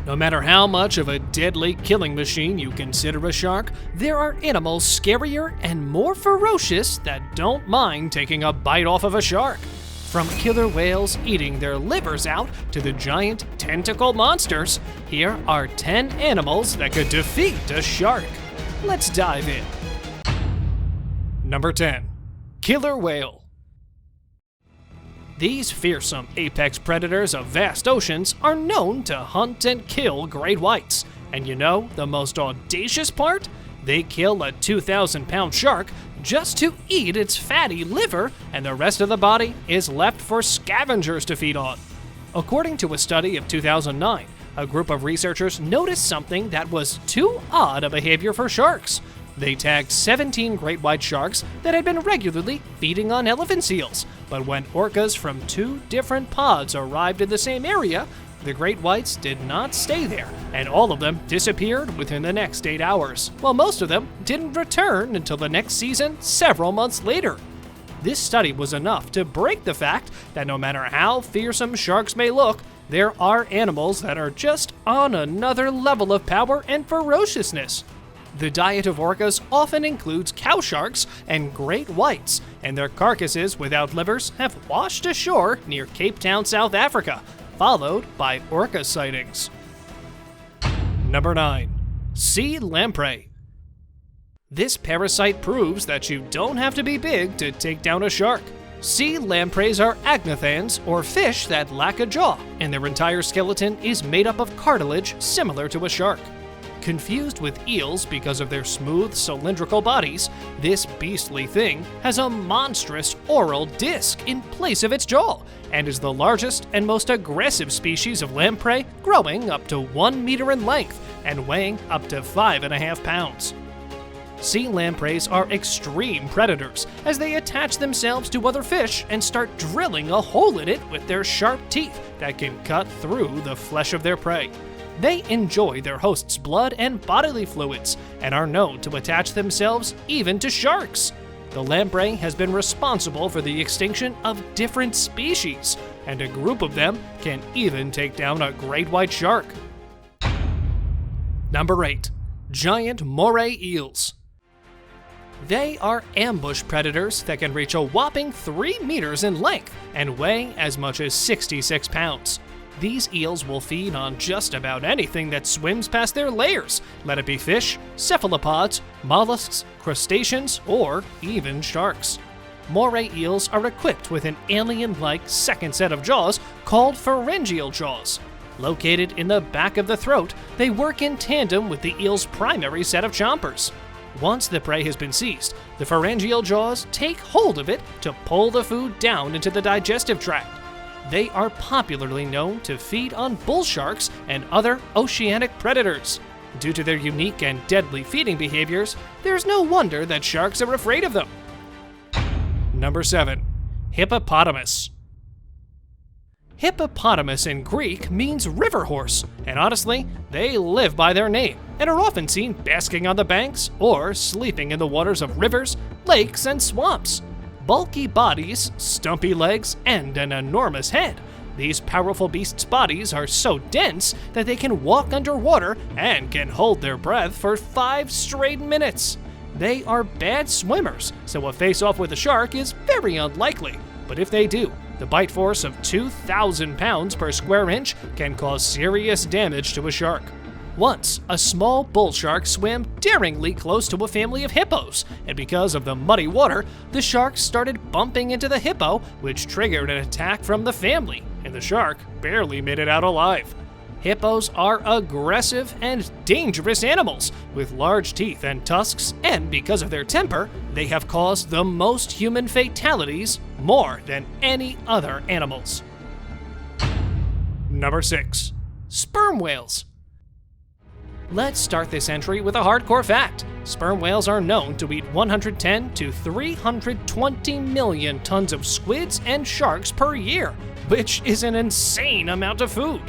No matter how much of a deadly killing machine you consider a shark, there are animals scarier and more ferocious that don't mind taking a bite off of a shark. From killer whales eating their livers out to the giant tentacle monsters, here are 10 animals that could defeat a shark. Let's dive in. Number 10. Killer whale. These fearsome apex predators of vast oceans are known to hunt and kill great whites. And you know the most audacious part? They kill a 2,000-pound shark just to eat its fatty liver, and the rest of the body is left for scavengers to feed on. According to a study of 2009, a group of researchers noticed something that was too odd a behavior for sharks. They tagged 17 great white sharks that had been regularly feeding on elephant seals, but when orcas from 2 different pods arrived in the same area, the great whites did not stay there, and all of them disappeared within the next 8 hours, while most of them didn't return until the next season several months later. This study was enough to break the fact that no matter how fearsome sharks may look, there are animals that are just on another level of power and ferociousness. The diet of orcas often includes cow sharks and great whites, and their carcasses without livers have washed ashore near Cape Town, South Africa, followed by orca sightings. Number 9. Sea lamprey. This parasite proves that you don't have to be big to take down a shark. Sea lampreys are agnathans, or fish that lack a jaw, and their entire skeleton is made up of cartilage similar to a shark. Confused with eels because of their smooth, cylindrical bodies, this beastly thing has a monstrous oral disc in place of its jaw, and is the largest and most aggressive species of lamprey, growing up to 1 meter in length and weighing up to 5.5 pounds. Sea lampreys are extreme predators, as they attach themselves to other fish and start drilling a hole in it with their sharp teeth that can cut through the flesh of their prey. They enjoy their host's blood and bodily fluids, and are known to attach themselves even to sharks. The lamprey has been responsible for the extinction of different species, and a group of them can even take down a great white shark. Number 8. Giant moire eels. They are ambush predators that can reach a whopping 3 meters in length and weigh as much as 66 pounds. These eels will feed on just about anything that swims past their layers, let it be fish, cephalopods, mollusks, crustaceans, or even sharks. Moire eels are equipped with an alien-like second set of jaws called pharyngeal jaws. Located in the back of the throat, they work in tandem with the eel's primary set of chompers. Once the prey has been seized, the pharyngeal jaws take hold of it to pull the food down into the digestive tract. They are popularly known to feed on bull sharks and other oceanic predators. Due to their unique and deadly feeding behaviors, there's no wonder that sharks are afraid of them. Number 7. Hippopotamus. Hippopotamus in Greek means river horse, and honestly, they live by their name and are often seen basking on the banks or sleeping in the waters of rivers, lakes, and swamps. Bulky bodies, stumpy legs, and an enormous head. These powerful beasts' bodies are so dense that they can walk underwater and can hold their breath for 5 straight minutes. They are bad swimmers, so a face-off with a shark is very unlikely. But if they do, the bite force of 2,000 pounds per square inch can cause serious damage to a shark. Once, a small bull shark swam daringly close to a family of hippos, and because of the muddy water, the shark started bumping into the hippo, which triggered an attack from the family, and the shark barely made it out alive. Hippos are aggressive and dangerous animals with large teeth and tusks, and because of their temper, they have caused the most human fatalities, more than any other animals. Number 6. Sperm whales. Let's start this entry with a hardcore fact. Sperm whales are known to eat 110 to 320 million tons of squids and sharks per year, which is an insane amount of food.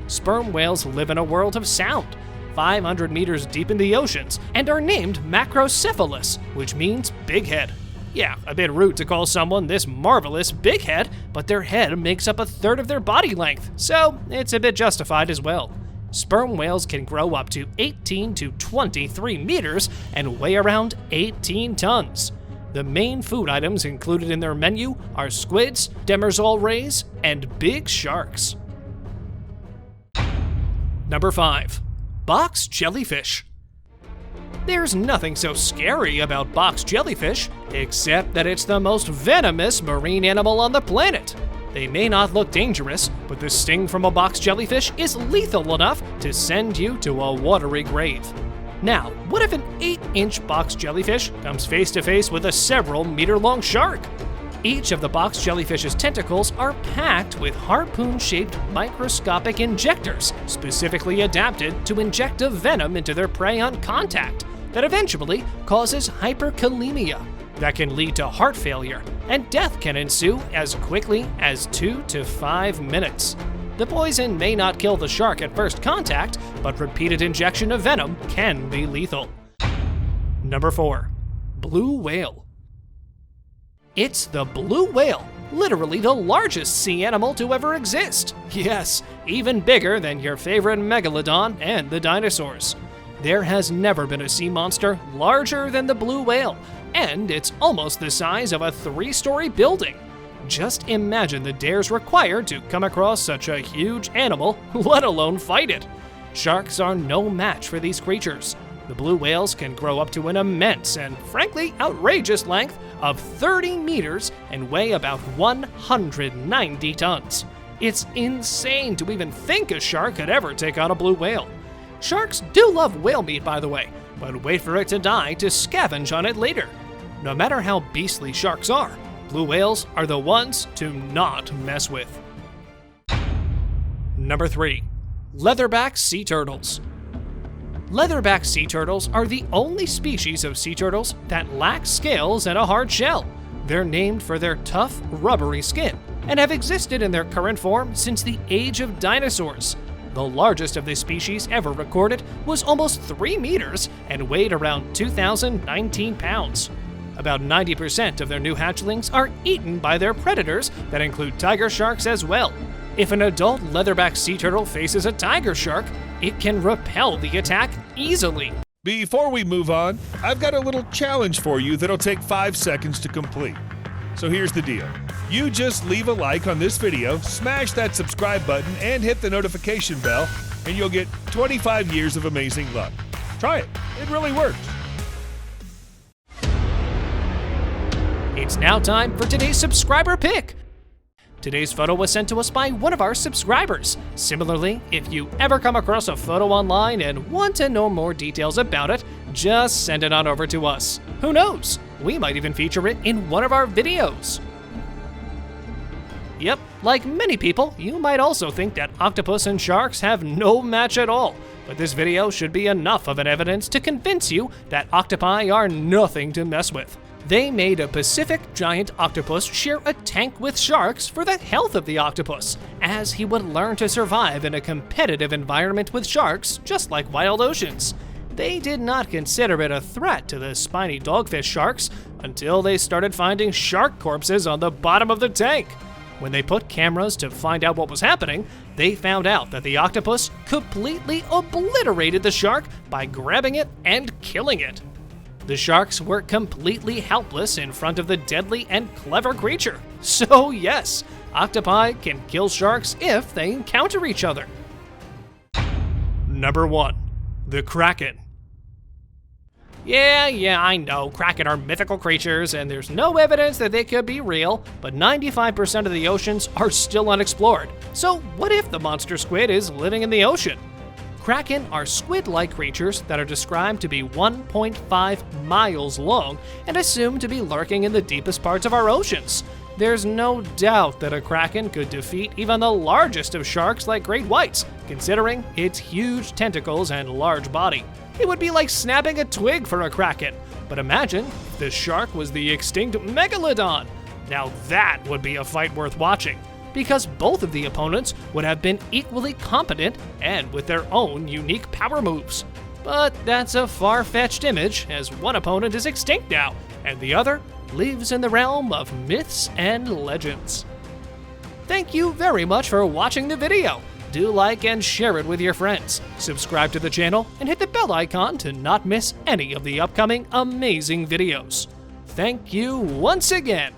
Sperm whales live in a world of sound, 500 meters deep in the oceans, and are named macrocephalus, which means big head. Yeah, a bit rude to call someone this marvelous big head, but their head makes up a third of their body length, so it's a bit justified as well. Sperm whales can grow up to 18 to 23 meters and weigh around 18 tons. The main food items included in their menu are squids, demersal rays, and big sharks. Number 5. Box jellyfish. There's nothing so scary about box jellyfish, except that it's the most venomous marine animal on the planet. They may not look dangerous, but the sting from a box jellyfish is lethal enough to send you to a watery grave. Now, what if an 8-inch box jellyfish comes face to face with a several meter-long shark? Each of the box jellyfish's tentacles are packed with harpoon-shaped microscopic injectors, specifically adapted to inject a venom into their prey on contact that eventually causes hyperkalemia that can lead to heart failure, and death can ensue as quickly as 2 to 5 minutes. The poison may not kill the shark at first contact, but repeated injection of venom can be lethal. Number 4. Blue whale. It's the blue whale, literally the largest sea animal to ever exist. Yes, even bigger than your favorite megalodon and the dinosaurs. There has never been a sea monster larger than the blue whale, and it's almost the size of a 3-story building. Just imagine the dares required to come across such a huge animal, let alone fight it. Sharks are no match for these creatures. The blue whales can grow up to an immense and frankly outrageous length of 30 meters and weigh about 190 tons. It's insane to even think a shark could ever take on a blue whale. Sharks do love whale meat, by the way, but wait for it to die to scavenge on it later. No matter how beastly sharks are, blue whales are the ones to not mess with. Number 3. Leatherback sea turtles. Leatherback sea turtles are the only species of sea turtles that lack scales and a hard shell. They're named for their tough, rubbery skin and have existed in their current form since the age of dinosaurs. The largest of this species ever recorded was almost 3 meters and weighed around 2,019 pounds. About 90% of their new hatchlings are eaten by their predators that include tiger sharks as well. If an adult leatherback sea turtle faces a tiger shark, it can repel the attack easily. Before we move on, I've got a little challenge for you that'll take 5 seconds to complete. So here's the deal. You just leave a like on this video, smash that subscribe button, and hit the notification bell, and you'll get 25 years of amazing luck. Try it. It really works. It's now time for today's subscriber pick. Today's photo was sent to us by one of our subscribers. Similarly, if you ever come across a photo online and want to know more details about it, just send it on over to us. Who knows? We might even feature it in one of our videos. Yep, like many people, you might also think that octopus and sharks have no match at all. But this video should be enough of an evidence to convince you that octopi are nothing to mess with. They made a Pacific giant octopus share a tank with sharks for the health of the octopus, as he would learn to survive in a competitive environment with sharks, just like wild oceans. They did not consider it a threat to the spiny dogfish sharks until they started finding shark corpses on the bottom of the tank. When they put cameras to find out what was happening, they found out that the octopus completely obliterated the shark by grabbing it and killing it. The sharks were completely helpless in front of the deadly and clever creature. So yes, octopi can kill sharks if they encounter each other. Number 1. The Kraken. Yeah, I know, Kraken are mythical creatures and there's no evidence that they could be real, but 95% of the oceans are still unexplored. So what if the monster squid is living in the ocean? Kraken are squid-like creatures that are described to be 1.5 miles long and assumed to be lurking in the deepest parts of our oceans. There's no doubt that a kraken could defeat even the largest of sharks like great whites, considering its huge tentacles and large body. It would be like snapping a twig for a kraken, but imagine if the shark was the extinct megalodon. Now that would be a fight worth watching, because both of the opponents would have been equally competent and with their own unique power moves. But that's a far-fetched image, as one opponent is extinct now, and the other lives in the realm of myths and legends. Thank you very much for watching the video. do like and share it with your friends. Subscribe to the channel and hit the bell icon to not miss any of the upcoming amazing videos. Thank you once again